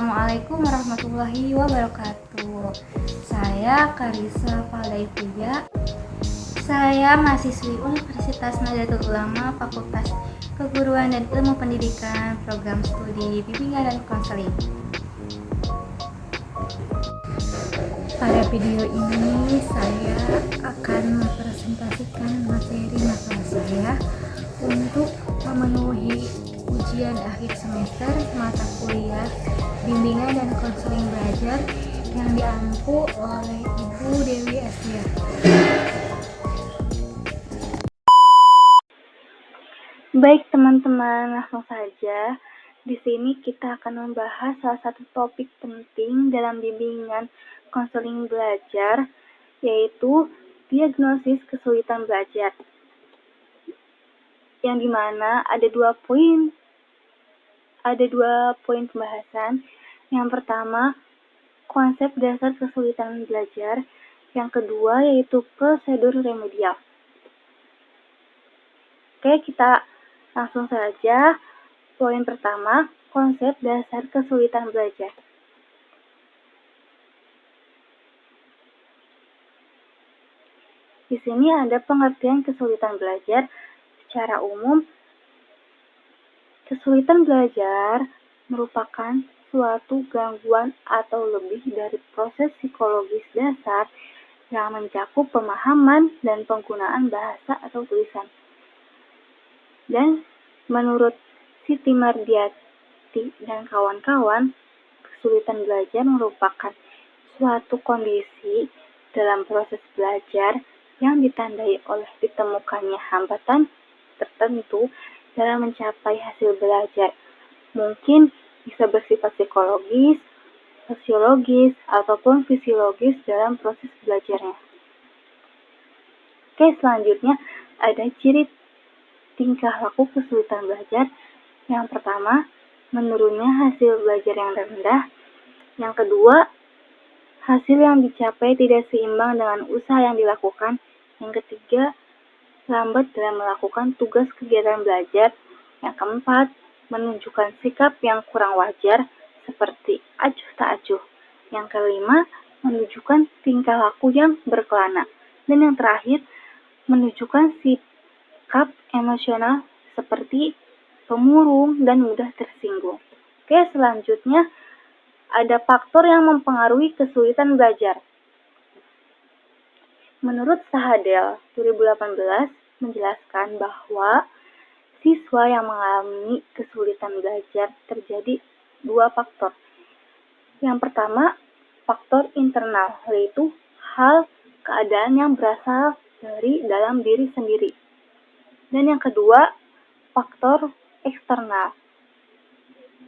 Assalamualaikum warahmatullahi wabarakatuh. Saya Karissa Faldaifuya. Saya mahasiswi Universitas Nahdlatul Ulama Fakultas Keguruan dan Ilmu Pendidikan, Program Studi Bimbingan dan Konseling. Pada video ini saya akan mempresentasikan materi makalah saya untuk memenuhi ujian akhir semester mata kuliah Bimbingan dan Konseling Belajar yang diampu oleh Ibu Dewi Asia. Baik teman-teman, langsung saja. Di sini kita akan membahas salah satu topik penting dalam bimbingan konseling belajar, yaitu diagnosis kesulitan belajar. Yang dimana ada dua poin pembahasan. Yang pertama, konsep dasar kesulitan belajar. Yang kedua, yaitu prosedur remedial. Oke, kita langsung saja. Poin pertama, konsep dasar kesulitan belajar. Di sini ada pengertian kesulitan belajar. Secara umum, kesulitan belajar merupakan suatu gangguan atau lebih dari proses psikologis dasar yang mencakup pemahaman dan penggunaan bahasa atau tulisan. Dan menurut Siti Mardiati dan kawan-kawan, kesulitan belajar merupakan suatu kondisi dalam proses belajar yang ditandai oleh ditemukannya hambatan tertentu dalam mencapai hasil belajar. Mungkin bisa bersifat psikologis, sosiologis, ataupun fisiologis dalam proses belajarnya. Oke, selanjutnya ada ciri tingkah laku kesulitan belajar. Yang pertama, menurunnya hasil belajar yang rendah. Yang kedua, hasil yang dicapai tidak seimbang dengan usaha yang dilakukan. Yang ketiga, lambat dalam melakukan tugas kegiatan belajar. Yang keempat, menunjukkan sikap yang kurang wajar seperti acuh tak acuh. Yang kelima, menunjukkan tingkah laku yang berkelana. Dan yang terakhir, menunjukkan sikap emosional seperti pemurung dan mudah tersinggung. Oke, selanjutnya ada faktor yang mempengaruhi kesulitan belajar. Menurut Sahadel 2018 menjelaskan bahwa siswa yang mengalami kesulitan belajar terjadi dua faktor. Yang pertama, faktor internal, yaitu hal keadaan yang berasal dari dalam diri sendiri. Dan yang kedua, faktor eksternal,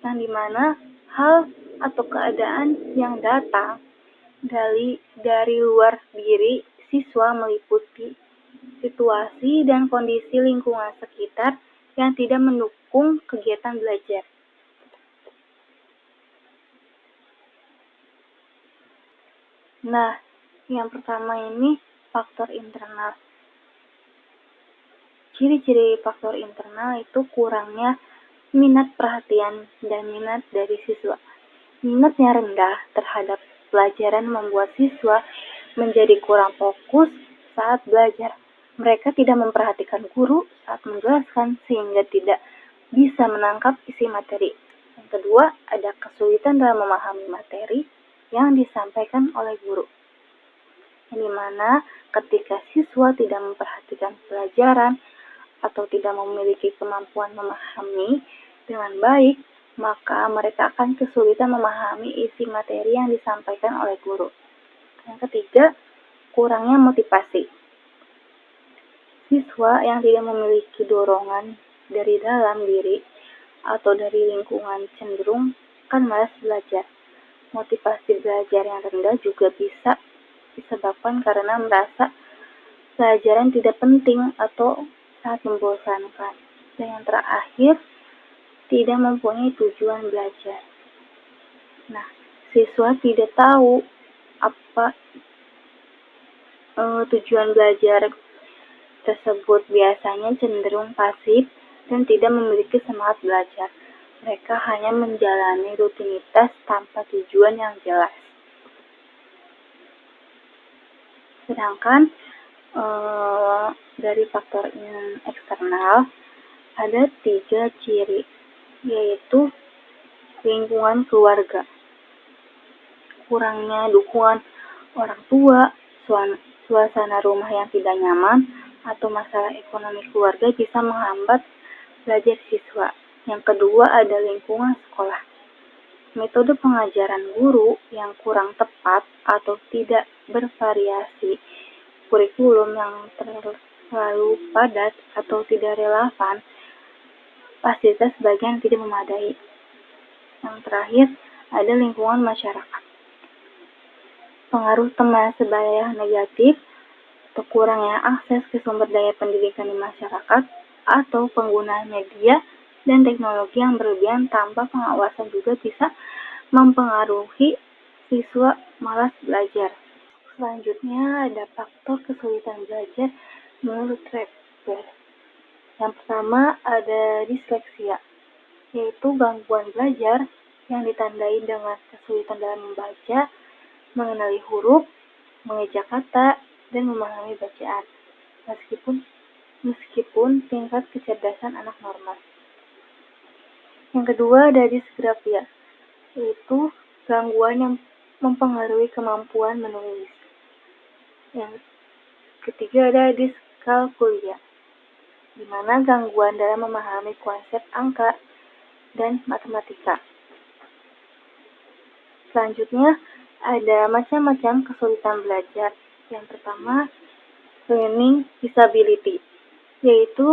yang dimana hal atau keadaan yang datang dari luar diri siswa meliputi situasi dan kondisi lingkungan sekitar yang tidak mendukung kegiatan belajar. Nah, yang pertama ini faktor internal. Ciri-ciri faktor internal itu kurangnya minat perhatian dan minat dari siswa. Minatnya rendah terhadap pelajaran membuat siswa menjadi kurang fokus saat belajar. Mereka tidak memperhatikan guru saat menjelaskan sehingga tidak bisa menangkap isi materi. Yang kedua, ada kesulitan dalam memahami materi yang disampaikan oleh guru. Yang dimana ketika siswa tidak memperhatikan pelajaran atau tidak memiliki kemampuan memahami dengan baik, maka mereka akan kesulitan memahami isi materi yang disampaikan oleh guru. Yang ketiga, kurangnya motivasi. Siswa yang tidak memiliki dorongan dari dalam diri atau dari lingkungan cenderung akan malas belajar. Motivasi belajar yang rendah juga bisa disebabkan karena merasa pelajaran tidak penting atau sangat membosankan. Dan yang terakhir, tidak mempunyai tujuan belajar. Nah, siswa tidak tahu apa tujuan belajar tersebut, biasanya cenderung pasif dan tidak memiliki semangat belajar. Mereka hanya menjalani rutinitas tanpa tujuan yang jelas. Sedangkan dari faktor eksternal ada 3 ciri, yaitu lingkungan keluarga, kurangnya dukungan orang tua, suasana rumah yang tidak nyaman, atau masalah ekonomi keluarga bisa menghambat belajar siswa. Yang kedua ada lingkungan sekolah. Metode pengajaran guru yang kurang tepat atau tidak bervariasi, kurikulum yang terlalu padat atau tidak relevan, fasilitas bagian tidak memadai. Yang terakhir ada lingkungan masyarakat. Pengaruh teman sebaya negatif atau kurangnya akses ke sumber daya pendidikan di masyarakat atau penggunaan media dan teknologi yang berlebihan tanpa pengawasan juga bisa mempengaruhi siswa malas belajar. Selanjutnya ada faktor kesulitan belajar menurut Reper. Yang pertama ada disleksia, yaitu gangguan belajar yang ditandai dengan kesulitan dalam membaca, mengenali huruf, mengeja kata, dan memahami bacaan, meskipun tingkat kecerdasan anak normal. Yang kedua ada disgrafia, yaitu gangguan yang mempengaruhi kemampuan menulis. Yang ketiga ada diskalkulia, di mana gangguan dalam memahami konsep angka dan matematika. Selanjutnya ada macam-macam kesulitan belajar. Yang pertama, learning disability, yaitu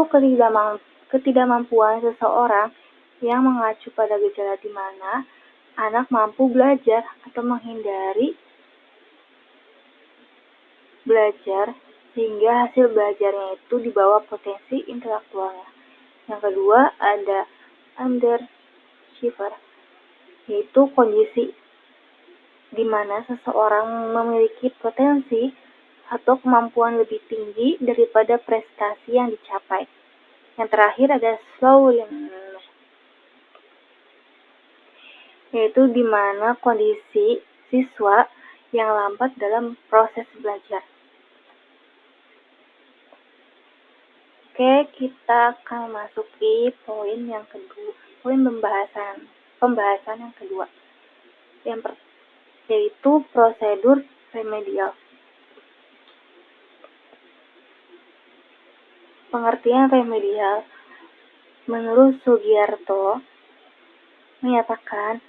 ketidakmampuan seseorang yang mengacu pada gejala di mana anak mampu belajar atau menghindari belajar sehingga hasil belajarnya itu di bawah potensi intelektualnya. Yang kedua ada underachiever, yaitu kondisi di mana seseorang memiliki potensi atau kemampuan lebih tinggi daripada prestasi yang dicapai. Yang terakhir ada slow learner, yaitu di mana kondisi siswa yang lambat dalam proses belajar. Oke, kita akan memasuki poin yang kedua, poin pembahasan yang kedua, yaitu prosedur remedial. Pengertian remedial menurut Sugiarto menyatakan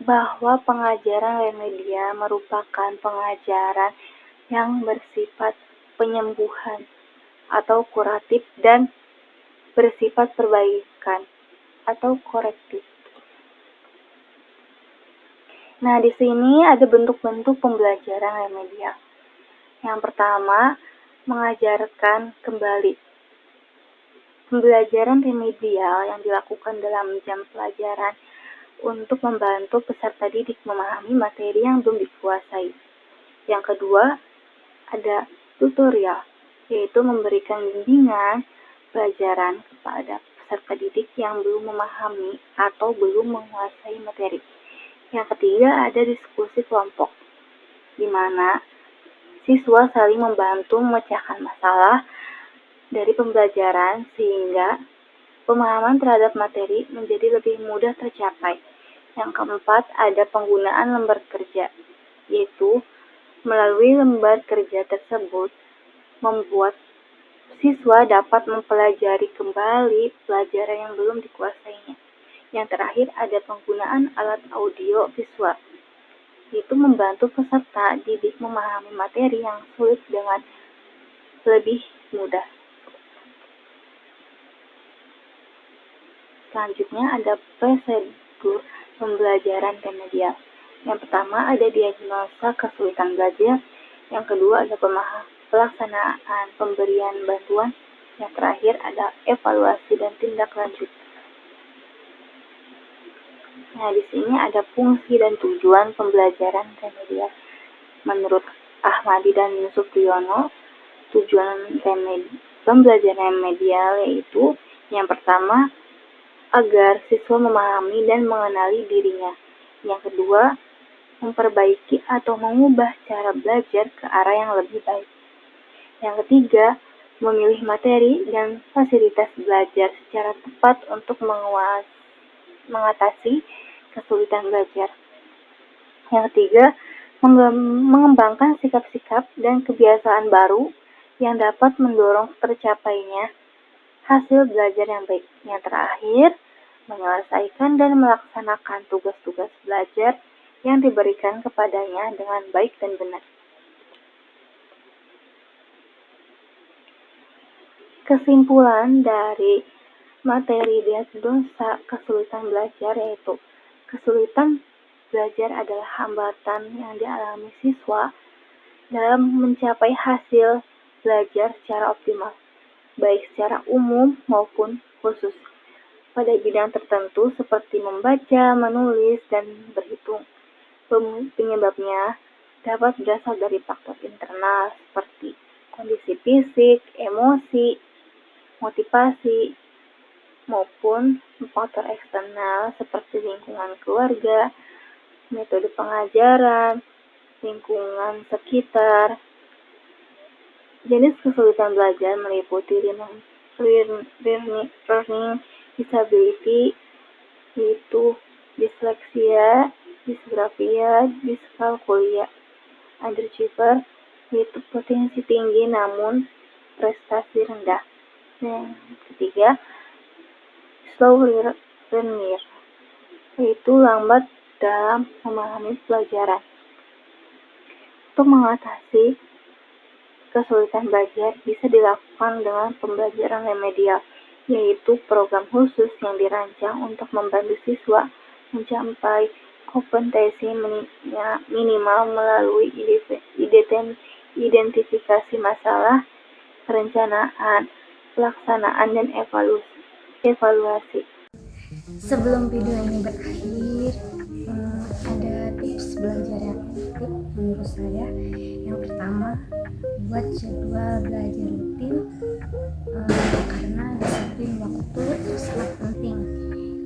bahwa pengajaran remedial merupakan pengajaran yang bersifat penyembuhan atau kuratif dan bersifat perbaikan atau korektif. Nah, di sini ada bentuk-bentuk pembelajaran remedial. Yang pertama, mengajarkan kembali. Pembelajaran remedial yang dilakukan dalam jam pelajaran untuk membantu peserta didik memahami materi yang belum dikuasai. Yang kedua, ada tutorial, yaitu memberikan bimbingan pelajaran kepada peserta didik yang belum memahami atau belum menguasai materi. Yang ketiga, ada diskusi kelompok, di mana siswa saling membantu memecahkan masalah dari pembelajaran sehingga pemahaman terhadap materi menjadi lebih mudah tercapai. Yang keempat, ada penggunaan lembar kerja, yaitu melalui lembar kerja tersebut membuat siswa dapat mempelajari kembali pelajaran yang belum dikuasainya. Yang terakhir, ada penggunaan alat audio visual, yaitu membantu peserta didik memahami materi yang sulit dengan lebih mudah. Selanjutnya ada prosedur pembelajaran remedial. Yang pertama ada diagnosa kesulitan belajar, yang kedua ada pelaksanaan pemberian bantuan, yang terakhir ada evaluasi dan tindak lanjut. Nah, di sini ada fungsi dan tujuan pembelajaran remedial. Menurut Ahmadi dan Supriyono, tujuan pembelajaran remedial yaitu yang pertama agar siswa memahami dan mengenali dirinya. Yang kedua, memperbaiki atau mengubah cara belajar ke arah yang lebih baik. Yang ketiga, memilih materi dan fasilitas belajar secara tepat untuk mengatasi kesulitan belajar. Yang ketiga, mengembangkan sikap-sikap dan kebiasaan baru yang dapat mendorong tercapainya hasil belajar yang baik. Yang terakhir, menyelesaikan dan melaksanakan tugas-tugas belajar yang diberikan kepadanya dengan baik dan benar. Kesimpulan dari materi diagnosa kesulitan belajar yaitu kesulitan belajar adalah hambatan yang dialami siswa dalam mencapai hasil belajar secara optimal, baik secara umum maupun khusus, pada bidang tertentu seperti membaca, menulis, dan berhitung. Penyebabnya dapat berasal dari faktor internal seperti kondisi fisik, emosi, motivasi, maupun faktor eksternal seperti lingkungan keluarga, metode pengajaran, lingkungan sekitar. Jenis kesulitan belajar meliputi learning disability, yaitu disleksia, disgrafia, diskalkulia, underachiever, yaitu potensi tinggi namun prestasi rendah. Yang ketiga, slow learner, yaitu lambat dalam memahami pelajaran. Untuk mengatasi kesulitan belajar bisa dilakukan dengan pembelajaran remedial, yaitu program khusus yang dirancang untuk membantu siswa mencapai kompetensi minimal melalui identifikasi masalah, perencanaan, pelaksanaan, dan evaluasi. Sebelum video ini berakhir, ada tips belajar yang efektif menurut saya. Yang pertama, buat jadwal belajar rutin, karena disiplin waktu itu sangat penting.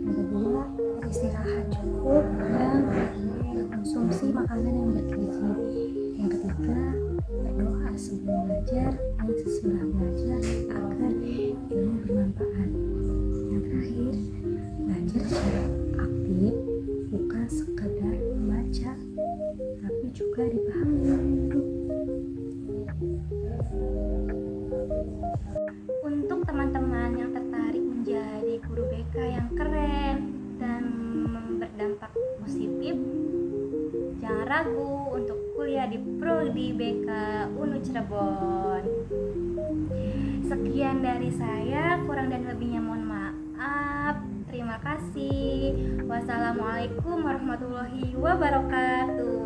Yang kedua, istirahat cukup dan konsumsi makanan yang bergizi. Yang ketiga, berdoa sebelum belajar dan sesudah belajar agar ilmu bermanfaat. Yang terakhir, belajar secara aktif, bukan sekadar membaca, tapi juga dipahami. Untuk teman-teman yang tertarik menjadi guru BK yang keren dan berdampak positif, jangan ragu untuk kuliah di Prodi BK UNU Cirebon. Sekian dari saya, kurang dan lebihnya mohon maaf. Terima kasih. Wassalamualaikum warahmatullahi wabarakatuh.